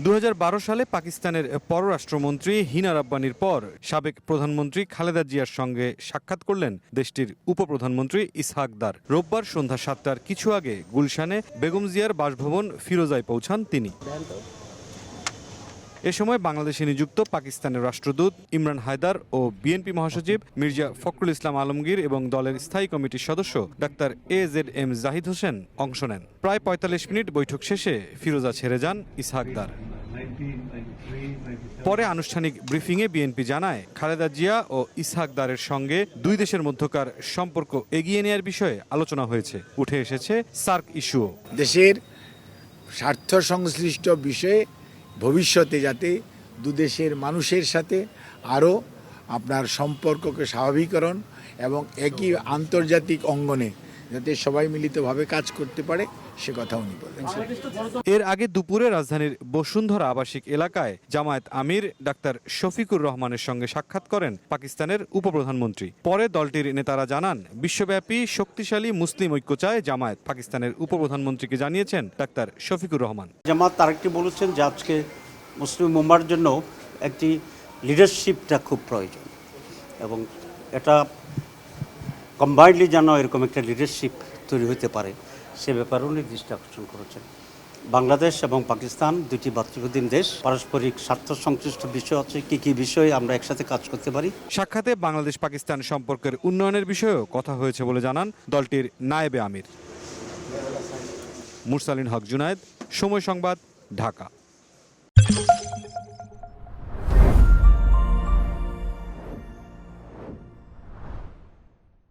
2012 সালে পাকিস্তানের পররাষ্ট্রমন্ত্রী হিনা রাব্বানির পর সাবেক প্রধানমন্ত্রী খালেদা জিয়ার সঙ্গে সাক্ষাৎ করলেন দেশটির উপপ্রধানমন্ত্রী ইসহাক দার। রোববার সন্ধ্যা 7টার কিছু আগে গুলশানে বেগম জিয়ার বাসভবন ফিরোজায় পৌঁছান তিনি। এ সময় বাংলাদেশে নিযুক্ত পাকিস্তানের রাষ্ট্রদূত ইমরান হায়দার ও বিএনপি মহাসচিব মির্জা ফখরুল ইসলাম আলমগীর এবং দলের স্থায়ী কমিটির সদস্য ডাক্তার AZM জাহিদ হোসেন অংশ নেন। প্রায় ৪৫ মিনিট বৈঠক শেষে ফিরোজা ছেড়ে যান ইসহাক দার। পরে আনুষ্ঠানিক ব্রিফিংয়ে বিএনপি জানায়, খালেদা জিয়া ও ইসহাক দারের সঙ্গে দুই দেশের মধ্যকার সম্পর্ক এগিয়ে নেয়ার বিষয়ে আলোচনা হয়েছে। উঠে এসেছে সার্ক ইস্যুও। দেশের স্বার্থ সংশ্লিষ্ট বিষয়ে ভবিষ্যতে যাতে দুদেশের মানুষের সাথে আরও আপনার সম্পর্ককে স্বাভাবিকরণ এবং একই আন্তর্জাতিক অঙ্গনে যাতে সবাই মিলিতভাবে কাজ করতে পারে সে কথা উনি বলেন। এর আগে দুপুরে রাজধানীর বসুন্ধরা আবাসিক এলাকায় জামায়াত আমির ডাক্তার শফিকুর রহমানের সঙ্গে সাক্ষাৎ করেন পাকিস্তানের উপপ্রধানমন্ত্রী। পরে দলটির নেতারা জানান, বিশ্বব্যাপী শক্তিশালী মুসলিম ঐক্য চায় জামায়াত। পাকিস্তানের উপপ্রধানমন্ত্রীকে জানিয়েছেন ডাক্তার শফিকুর রহমান। জামায়াত আরেকটি বলেছেন যে আজকে মুসলিম উম্মার জন্য একটি লিডারশিপটা খুব প্রয়োজন এবং এটা কম্বাইন্ডলি যেন এরকম একটা লিডারশিপ তৈরি হতে পারে সে ব্যাপারেও নির্দিষ্ট আকর্ষণ করেছেন। বাংলাদেশ এবং পাকিস্তান দুটি ভাতৃপ্রতিম দেশ, পারস্পরিক স্বার্থ সংশ্লিষ্ট বিষয় আছে, কী বিষয়ে আমরা একসাথে কাজ করতে পারি। সাক্ষাতে বাংলাদেশ পাকিস্তান সম্পর্কের উন্নয়নের বিষয়েও কথা হয়েছে বলে জানান দলটির নায়েবে আমির। মুরসালিন হক জুনায়েদ, সময় সংবাদ, ঢাকা।